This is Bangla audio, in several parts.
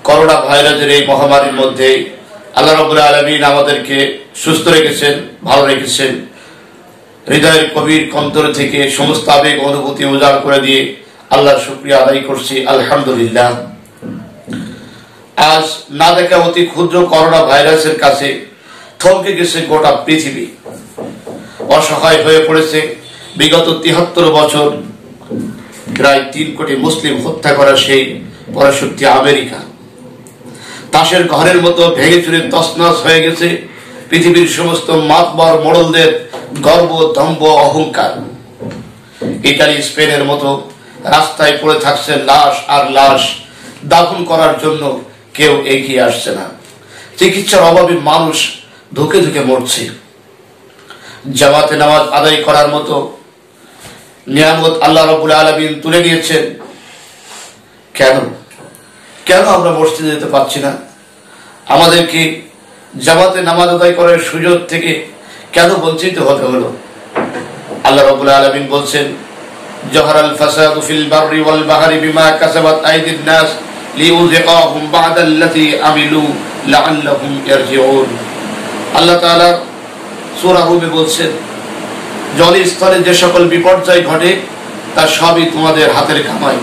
করোনা ভাইরাসের এই মহামারীর মধ্যে আল্লাহ রাব্বুল আলামিন আমাদেরকে সুস্থ রেখেছেন, ভালো রেখেছেন। হৃদয়ের গভীর অন্তর থেকে সমস্ত আবেগ অনুভূতি উজাড় করে দিয়ে আল্লাহর শুকরিয়া আদায় করছি, আলহামদুলিল্লাহ। আজ না দেখা অতি ক্ষুদ্র করোনা ভাইরাসের কাছে থমকে গেছে গোটা পৃথিবী। অসহায় হয়ে পড়েছে বিগত ৭৩ বছর প্রায় ৩ কোটি মুসলিম হত্যা করা সেই পরাশক্তি আমেরিকা। তাসের ঘরের মতো ভেঙে চুরে তছনছ হয়ে গেছে পৃথিবীর সমস্ত মাতবর মোড়লদের গর্ব, দম্ভ, অহংকার। ইটালি, স্পেনের মতো রাস্তায় পড়ে থাকছে লাশ আর লাশ। দাফন করার জন্য কেউ এগিয়ে আসছে না। চিকিৎসার অভাবে মানুষ ধুকে ধুকে মরছে। জামাতে নামাজ আদায় করার মতো নিয়ামত আল্লাহ রাব্বুল আলামিন তুলে নিয়েছেন। কেন আমরা মসজিদে যেতে পারছি না? আমাদেরকে জামাতে নামাজ আদায় করার সুযোগ থেকে কেন বঞ্চিত হতে হলো? আল্লাহ রাব্বুল আলামিন বলছেন, জহরাল ফাসাদু ফিল বাররি ওয়াল বাহরি বিমা কাসাবাত আইদিন নাস লিউযিকাহুম বা'দাল্লাতী আমিলু লাআল্লাহুম ইয়ারজিউন। আল্লাহ তাআলা সূরা হুদে বলছেন, জলের স্তরে যে সকল বিপর্যয় ঘটে তা সবই তোমাদের হাতের কামাই।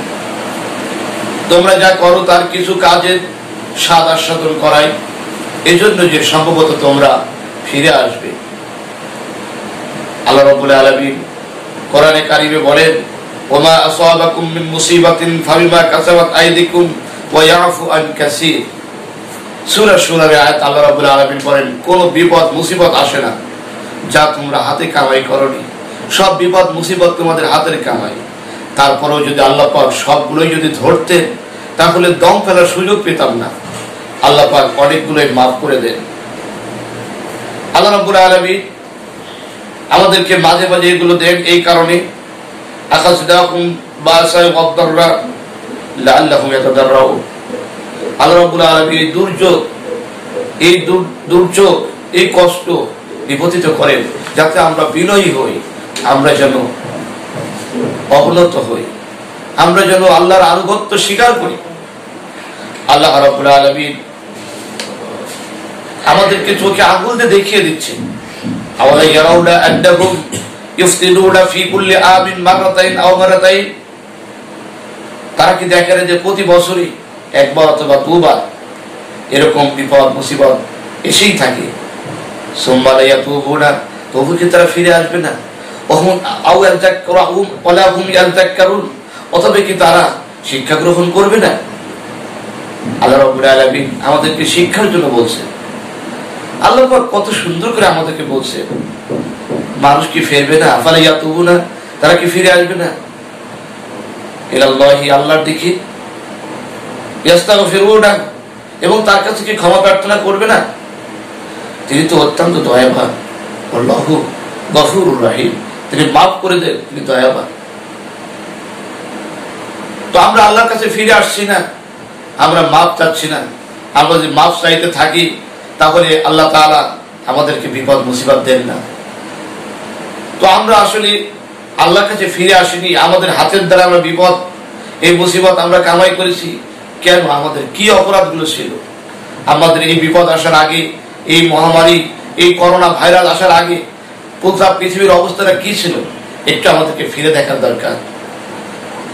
তোমরা যা করো তার কিছু কাজের স্বাদ আস্বাদন করাই, এজন্য যে সম্ভবত তোমরা ফিরে আসবে। আল্লাহ রাব্বুল আলামিন কোরআনে কারিমে বলেন, ওমা আসাবাকুম মিন মুসিবাতিন ফাবিমা কাসাবাত আইদিকুম ওয়া ইয়াফু আন কাসীর। সূরা শুরার আয়াত আল্লাহ রাব্বুল আলামিন বলেন, কোন বিপদ মুসিবত আসে না যা তোমরা হাতে কামাই করনি। সব বিপদ মুসিবত তোমাদের হাতের কামাই। তারপরেও যদি আল্লাহ পাক সবগুলোই যদি ধরতেন তাহলে দম ফেলার সুযোগ পেতাম না। আল্লাহ পাক অনেকগুলোই মাফ করে দেন। আল্লাহ রাব্বুল আলামিন আমাদেরকে মাঝে মাঝে এগুলো দেন এই কারণে, আখাযনাকুম বাসায় ওয়াদ-দাররা লাআল্লাহুম ইয়াতাদাররাউন। আল্লাহ রাব্বুল আলামিন এই দুর্যোগ এই কষ্ট নিপতিত করেন যাতে আমরা বিনয়ী হই, আমরা যেন অবনত হই, আমরা যেন আল্লাহর আনুগত্য স্বীকার করি। আল্লাহ রাব্বুল আলামিন আমাদেরকে চোখে আঙুল দিয়ে দেখিয়ে দিচ্ছেন, আওয়ালা ইয়ারাউনা আন্নাহুম ইফতিনুনা ফি কুল্লি আমিন মারাতাইন আও মারাতাইন। তারা কি দেখে না যে প্রতি বছরই একবার অথবা দুবার এরকম বিপদ মুসিবত এসেই থাকে। সুম্মা লা ইয়াতুবুনা, তবু কি তারা ফিরে আসবে না? অথবা কি তারা শিক্ষা গ্রহণ করবে না? আল্লাহ রাব্বুল আলামিন আমাদেরকে শিক্ষার জন্য বলছেন। আল্লাহ পাক কত সুন্দর করে আমাদেরকে বলছে, মানুষ কি ফিরবে না? আফালা ইয়াতুবুনা, তারা কি ফিরে আসবে না? ইলাল্লাহি, আল্লাহর দিকে, ইস্তাগফিরুনা, এবং তার কাছে কি ক্ষমা প্রার্থনা করবে না? তিনি তো অত্যন্ত দয়াবান, আল্লাহু গফুরুর রহিম, তিনি মাফ করে দেন, তিনি দয়াবান। তো আমরা আল্লাহর কাছে ফিরে আসছি না, আমরা মাফ চাচ্ছি না। আমরা যদি মাফ চাইতে থাকি তাহলে আল্লাহ তাআলা আমাদেরকে বিপদ মুসিবত দেন না। তো আমরা আসলে আল্লাহর কাছে ফিরে আসিনি, আমাদের হাতের দ্বারা আমরা বিপদ এই মুসিবত আমরা কামাই করেছি। কেন? আমাদের কি অপরাধগুলো ছিল? আমাদের এই বিপদ আসার আগে, এই মহামারী, এই করোনা ভাইরাস আসার আগে গোটা পৃথিবীর অবস্থাটা কি ছিল একটু আমাদেরকে ফিরে দেখার দরকার।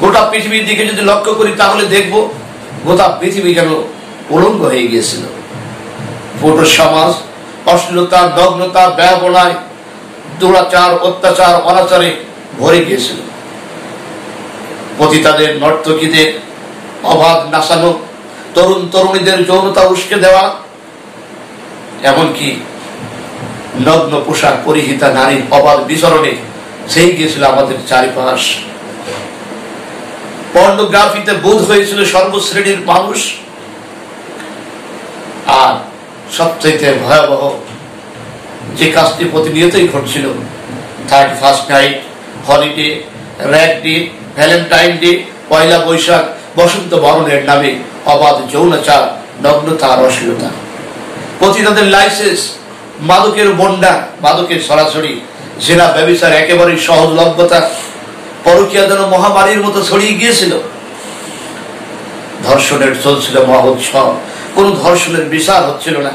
গোটা পৃথিবীর দিকে যদি লক্ষ্য করি তাহলে দেখব গোটা পৃথিবী যেন উলঙ্গ হয়ে গিয়েছিল। পুরো সমাজ অশ্লীলতা, নগ্নতা, ব্যবনায়, দুরাচার, অত্যাচার, অনাচারে ভরে গিয়েছিল। পতিতাদের, নর্তকীদের অবাধ নাচানো, তরুণ তরুণীদের যৌনতা উস্কে দেওয়া, এমনকি নগ্ন পোশাক পরিহিতা নারীর অবাধ বিচরণে সেই গিয়েছিল আমাদের চারিপাশ। পর্নোগ্রাফিতে বোধ হয়েছিল সর্বশ্রেণীর মানুষ। আর সবচাইতে ভয়াবহ যে কাজটি প্রতিনিয়তই ঘটছিল, 31st night, holiday, rag day, Valentine day, Poila Baishakh, বসন্ত বরণের নামে অবাধ যৌনাচার, নগ্নতা আর অশ্লীলতা। পতিতাদের লাইসেন্স, মাদকের বন্ডা, মাদকের সরাসরি জেনা, ব্যভিচার একেবারেই সহজলভ্যতা, পরকীয়া যেন মহামারীর মতো ছড়িয়ে গিয়েছিল। ধর্ষণের চলছিল মহোৎসব, কোন ধর্ষণের বিচার হচ্ছিল না।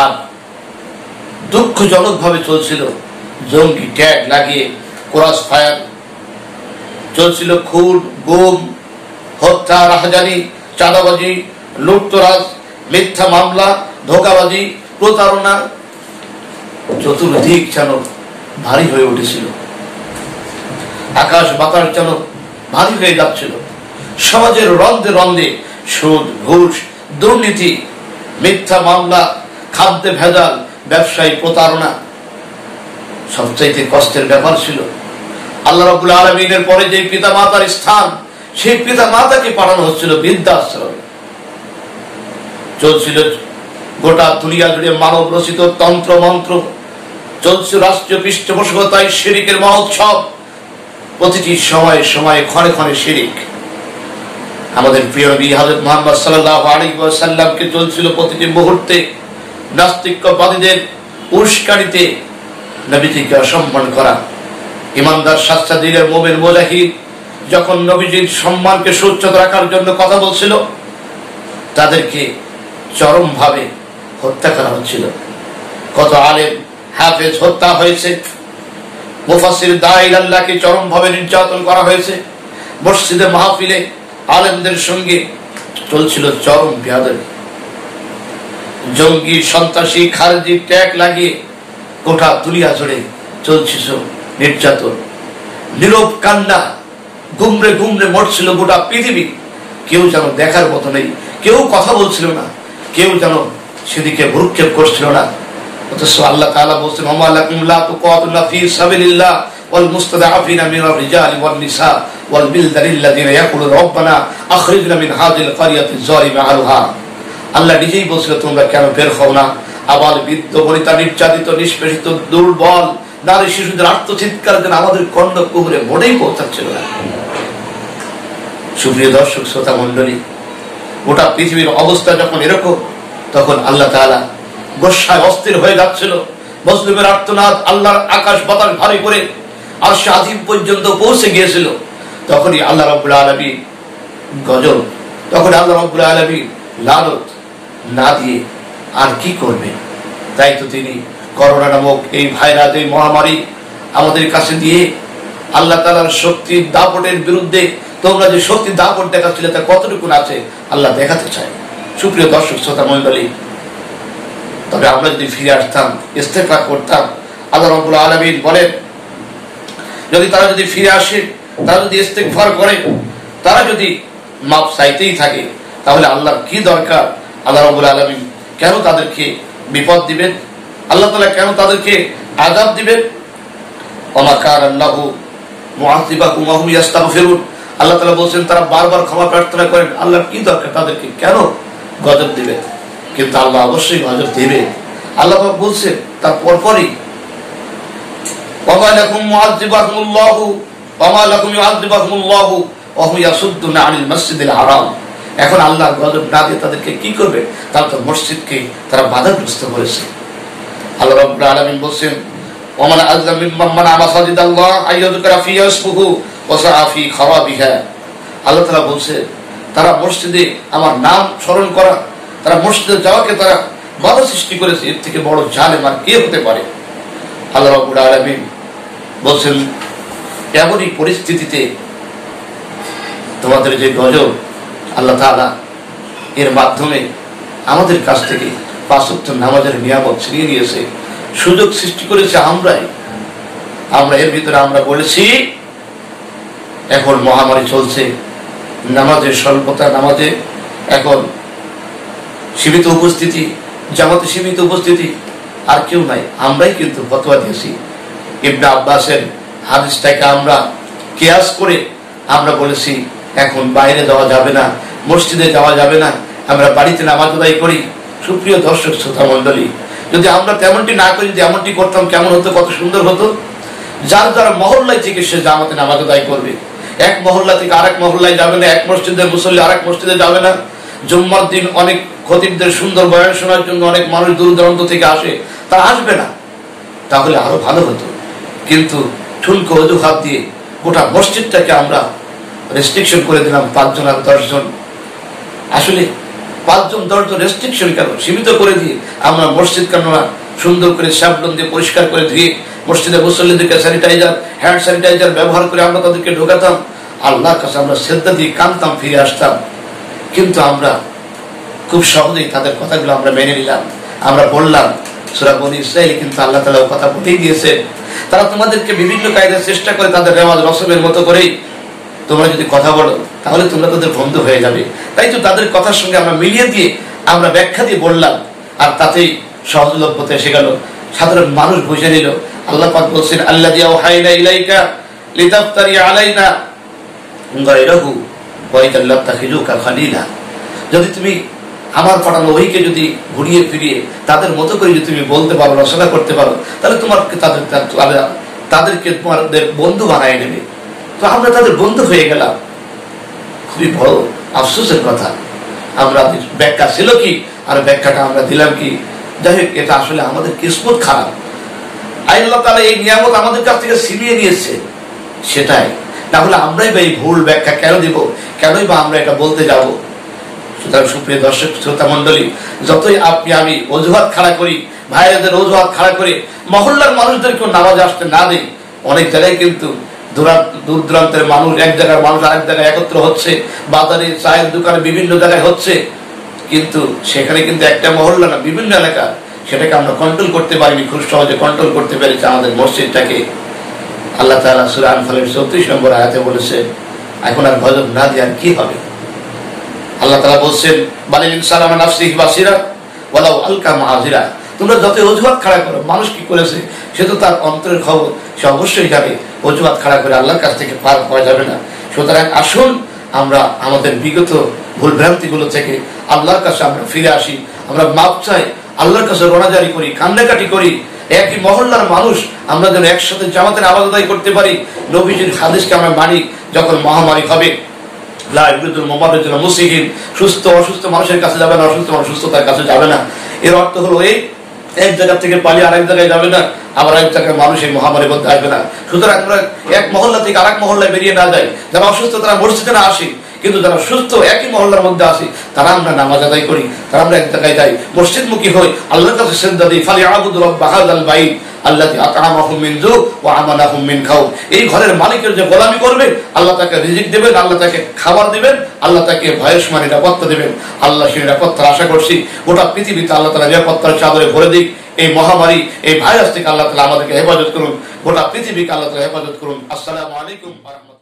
আর দুঃখজনক ভাবে চলছিল জঙ্গি ট্যাগ লাগিয়ে ক্রস ফায়ার চলছিল, খুন, গুম, হত্যা, রাহাজানি, চাঁদাবাজি, লুটতরাজ, মিথ্যা মামলা, ধোঁকাবাজি, প্রতারণা চতুর্দিক যেন ভারী হয়ে উঠেছিল। আকাশ বাতাস যেন ভারী হয়ে যাচ্ছিল। সমাজের রন্ধে রন্ধে সুদ, ঘুষ, দুর্নীতি, মিথ্যা মামলা, খাদ্যে ভেজাল, ব্যবসায়ী প্রতারণা সবচাইতে কষ্টের ব্যাপার ছিল। আল্লাহ রাব্বুল আলামিনের পরে যে পিতা মাতার স্থান, সেই পিতা মাতাকে পাঠানো হচ্ছিল বৃদ্ধাশ্রমে। চলছিল গোটা দুনিয়া জুড়ে মানব রচিত তন্ত্র মন্ত্র, চলছিল রাষ্ট্রীয় পৃষ্ঠপোষকতায় শিরিকের মহোৎসব। প্রতিটি সময়ে সময়ে ক্ষণে ক্ষণে শিরিক। আমাদের প্রিয় নবী হযরত মুহাম্মদ সাল্লাল্লাহু আলাইহি ওয়াসাল্লামকে চলছিল প্রতিটি মুহূর্তে নাস্তিকবাদীদের উস্কানিতে নবীজিকে অসম্মান করা। ইমানদার সাচ্চা দিলের মুমিন মুজাহিদ যখন নবীজির সম্মানকে সুরক্ষিত রাখার জন্য কথা বলছিল, তাদেরকে চরমভাবে হত্যা করা হচ্ছিল। কত আলেম হাফেজ হত্যা হয়েছে, মুফাসসির দাঈ আল্লাহকে চরমভাবে নির্যাতন করা হয়েছে। মসজিদে মাহফিলে আলেমদের সঙ্গে চলছিল চরম বেয়াদবি। জঙ্গি, সন্ত্রাসী, খারেজি ট্যাগ লাগিয়ে গোটা দুনিয়া জুড়ে চলছিল নির্যাতন। নীরব কান্না, গুমরে গুমরে মরছিল গোটা পৃথিবী। কেউ যেন দেখার মতো নেই, কেউ কথা বলছিল না, কেউ যেন সেদিকে ভ্রুক্ষেপ করছিল না। অথচ আল্লাহ তাআলা বলছেন, ওয়া মা লাকুম লা তুকাতুনা ফি সাবিলিল্লাহ ওয়াল মুস্তাদআফিনা মিনার রিজালি ওয়ান নিসা ওয়াল বিলদানিল্লাযিনা ইয়াকুলুনা রাব্বানা আখরিজনা মিন হাযিল ক্বরিয়াতিজ যালিমা আহলুহা। আল্লাহ নিজেই বলছিল, তোমরা কেন বের হও না? আবাল, বৃদ্ধ, বনিতা, নির্যাতিত, নিষ্পেষিত, দুর্বল নারী শিশুদের আর্তচিৎকার যেন আমাদের কণ্ঠ কুহুরে মোটেই পৌঁছাচ্ছিল না। সুপ্রিয় দর্শক শ্রোতা মন্ডলী, গোটা পৃথিবীর অবস্থা যখন এরকম, তখন আল্লাহ তাআলা গোসায় অস্থির হয়ে যাচ্ছিল। মুসলিমের আর্তনাদ আল্লাহর আকাশ বাতাস ভারী করে আরশে আজিম পর্যন্ত পৌঁছে গিয়েছিল। তখনই আল্লাহ রাব্বুল আলামিন গজব, তখন আল্লাহ রাব্বুল আলামিন লানত না দিয়ে আর কি করবে? তাই তো তিনি করোনা নামক এই ভাইরাস, এই মহামারী আমাদের কাছে দিয়ে আল্লাহ তাআলার শক্তির দাপটের বিরুদ্ধে তোমরা যে শক্তির দাপট দেখাচ্ছিলে তা কতটুকু আছে আল্লাহ দেখাতে চায়। সুপ্রিয় দর্শক শ্রোতা মণ্ডলী, তবে আমরা যদি ফিরে আসতাম, ইস্তেগফার করতাম, আল্লাহ রাব্বুল আলামিন বলেন, যদি তারা যদি ফিরে আসে, তারা যদি ইস্তেগফার করে, তারা যদি মাপ চাইতেই থাকে, তাহলে আল্লাহর কি দরকার? আল্লাহ রাব্বুল আলামিন কেন তাদেরকে বিপদ দিবেন? আল্লাহ তাআলা কেন তাদেরকে আযাব দিবেন? ওমা কানা আল্লাহু মুআযিবাকুম ওয়া হুম ইস্তাগফিরুন। আল্লাহ তাআলা বলেন, তারা বারবার ক্ষমা প্রার্থনা করেন, আল্লাহর কি দরকার তাদেরকে কেন গজব দিবেন? কিন্তু আল্লাহ অবশ্যই গজব দিবে। আল্লাহ পাক বলছেন তার পরপরই, ওমা লাকুম মুআযিবাকুমুল্লাহু ওমা লাকুম ইউআযিবাকুমুল্লাহু ওয়া হুম ইয়াসুদ্দুনা আনিল মাসজিদিল হারাম। এখন আল্লাহর গজব না দিয়ে তাদেরকে কি করবে? তারা তো মসজিদকে তারা বাধাগ্রস্ত করেছে। আল্লাহ রাব্বুল আলামিন বলেন, ওয়া মান আযলাম মিম্মান মানা মাসাজিদাল্লাহ আইয়ুযকারা ফিহা ইসমুহু ওয়া সাআ ফি খারাবিহা। আল্লাহ তাআলা বলেন, তারা মসজিদে আমার নাম স্মরণ করা, তারা মসজিদে যাওয়াকে তারা বাধা সৃষ্টি করেছে, এর থেকে বড় জালেম আর কে হতে পারে? আল্লাহ রাব্বুল আলামিন বলেন, এমনই পরিস্থিতিতে তোমাদের যে গজব, আল্লাহ তাআলা এর মাধ্যমে আমাদের কাছ থেকে 5 ওয়াক্ত নামাজের নিয়ামত ছিনিয়ে নিয়েছে, সুযোগ সৃষ্টি করেছে আমরাই। আমরা এর ভিতরে আমরা বলেছি এখন মহামারী চলছে, নামাজের স্বল্পতা, নামাজে এখন সীমিত উপস্থিতি, জামাতে সীমিত উপস্থিতি, আর কেউ নাই, আমরাই কিন্তু ফতোয়া দিয়েছি। ইবনে আব্বাসের হাদিসটাকে আমরা কিয়াস করে আমরা বলেছি এখন বাইরে যাওয়া যাবে না, মসজিদে যাওয়া যাবে না, আমরা বাড়িতে নামাজ আদায় করি। সুপ্রিয় দর্শক শ্রোতা মণ্ডলী, যদি আমরা তেমনটি না করি, যদি এমনটি করতাম কেমন হতো, কত সুন্দর হতো। যার যারা মহল্লায় থেকে সে জামাতে নামাজ আদায় করবে, এক মহল্লা থেকে আরেক মহল্লায় যাবে না, এক মসজিদের মুসল্লি আরেক মসজিদে যাবে না। জুম্মার দিন অনেক খতিবদের সুন্দর বয়ান শোনার জন্য অনেক মানুষ দূর দূরান্ত থেকে আসে, তারা আসবে না, তাহলে আরো ভালো হতো। কিন্তু ঠুনকো অজুহাত দিয়ে গোটা মসজিদটাকে আমরা রেস্ট্রিকশন করে দিলাম 5 জন আর 10 জন। আসলে 5 জন 10 জন রেস্ট্রিকশন কেন, সীমিত করে দিয়ে আমরা মসজিদ কেন না সুন্দর করে সাবধান দিয়ে পরিষ্কার করে ধুয়ে মসজিদে মুসল্লিদেরকে স্যানিটাইজার, হ্যান্ড স্যানিটাইজার ব্যবহার করে আমরা তাদেরকে ঢোকাতাম, আল্লাহর কাছে আমরা সেজদা দিয়ে কাঁদতাম, ফিরে আসতাম। কিন্তু আমরা খুব সহজেই তাদের কথাগুলো আমরা মেনে নিলাম। আমরা বললাম সূরা বনী ইসরাঈল, কিন্তু আল্লাহ তাআলা কথা বলেই দিয়েছে, তারা তোমাদেরকে বিভিন্ন কায়দায় চেষ্টা করে তাদের রেওয়াজ রসমের মতো করেই তোমরা যদি কথা বলো তাহলে তোমরা তাদের বন্ধু হয়ে যাবে। তাই তো তাদের কথার সঙ্গে আমরা মিলিয়ে দিয়ে আমরা ব্যাখ্যা দিয়ে বললাম, আর তাতেই সহজলভ্যতা এসে গেল, সাধারণ মানুষ বুঝে নিল। আল্লাহ পাক বলছেন আল্লাযী আওহাইনা ইলাইকা লিতাফতারি আলাইনা গায়রাহু ওয়া ইতাল্লাতাখিজুকা খালিলা। যদি তুমি আমার পড়ানো ওইকে যদি ঘুরিয়ে ফিরিয়ে তাদের মতো করে যদি তুমি বলতে পারো, রচনা করতে পারো, তাহলে তোমাকে তাদেরকে তোমাদের বন্ধু বানায় নেবে। তো আমরা তাদের বন্ধু হয়ে গেলাম, খুবই বড় আফসোসের কথা। আমরা ব্যাখ্যা ছিল কি আর ব্যাখ্যাটা আমরা দিলাম কি, যাই হোক, এটা আসলে আমাদের কিসমত খারাপ। আল্লাহ তাআলা এই নিয়ামত আমাদের কাছ থেকে ছিনিয়ে নিয়েছে, সেটাই না হলে আমরাই বা এই ভুল ব্যাখ্যা কেন দিব, কেনই বা আমরা এটা বলতে যাব। সুতরাং সুপ্রিয় দর্শক শ্রোতা মন্ডলী, যতই আপনি আমি অজুহাত খাড়া করি, ভাইরাদের অজুহাত খাড়া করে মহল্লার মানুষদেরকেও নামাজ আসতে না দেই, অনেক জায়গায় কিন্তু দূর দূরান্তের মানুষ, এক জায়গার মানুষ আরেক জায়গায় একত্র হচ্ছে, বাজারে, চায়ের দোকানে, বিভিন্ন জায়গায় হচ্ছে, কিন্তু সেখানে কিন্তু একটা মহল্লা না, বিভিন্ন এলাকা, সেটাকে আমরা কন্ট্রোল করতে পারিনি। খুব সহজে কন্ট্রোল করতে পেরেছে আমাদের মসজিদটাকে। আল্লাহ তাআলা সূরা আনফালের 34 নম্বর আয়াতে বলেছে, এখন আর গজব না দিয়ে আর কি হবে। আল্লাহ তাআলা বলছেন বালিল ইনসানু আলা নাফসিহি বাসীরা ওয়ালাউ আলকা মাআযিরা। তোমরা যত অজুহাত খাড়া করো, মানুষ কি করেছে সে তো তার অন্তরের খবর, সে অবশ্যই জানে। অজুহাত খাড়া করে আল্লাহর কাছ থেকে পার পাওয়া যাবে না। সুতরাং আসুন আমরা আমাদের বিগত ভুল ভ্রান্তিগুলো থেকে আল্লাহর কাছে আমরা ফিরে আসি, আমরা মাপ চাই, আল্লাহর কাছে রোনাজারি করি, কান্নাকাটি করি। একই মহল্লার মানুষ আমরা যেন একসাথে জামাতের আওয়াজ আদায় করতে পারি। নবীজির হাদিসকে আমরা মানি, যখন মহামারী হবে সুস্থ অসুস্থ মানুষের কাছে যাবে না, অসুস্থ মানুষ সুস্থতার কাছে যাবে না। এর অর্থ হলো এই এক জায়গা থেকে পালিয়ে আরেক জায়গায় যাবে না, আবার এক জায়গায় মানুষ এই মহামারীর মধ্যে আসবে না। সুতরাং আমরা এক মহল্লা থেকে আরেক মহল্লায় বেরিয়ে না যাই, যারা অসুস্থ তারা মসজিদে না আসি, কিন্তু যারা সুস্থ একই মহল্লার মধ্যে আসি তারা আমরা নামাজ আদায় করি, তারা আমরা এক জায়গায় যাই, মসজিদমুখী হই, আল্লাহর কাছে সিজদা দিই। ফালিয়াবুদু রাব্ব হাযাল বাইত আল্লাযী আত'আমাহুম মিন জু' ওয়া আমানাহুম মিন খাউফ। এই ঘরের মালিকের যে গোলামি করবে, আল্লাহ তাকে রিজিক দেবেন, আল্লাহ তাকে খাবার দিবেন, আল্লাহ তাকে ভয়ের সময় নিরাপত্তা দেবেন। আল্লাহ সেই নিরাপত্তার আশা করছি। গোটা পৃথিবীতে আল্লাহ তাআলা নিরাপত্তার চাদরে ভরে দিক। এই মহামারী, এই ভাইরাস থেকে আল্লাহ তাআলা আমাদেরকে হেফাজত করুন, গোটা পৃথিবীকে আল্লাহ তাআলা হেফাজত করুন। আসসালামু আলাইকুম ওয়া রাহমাতুল্লাহ।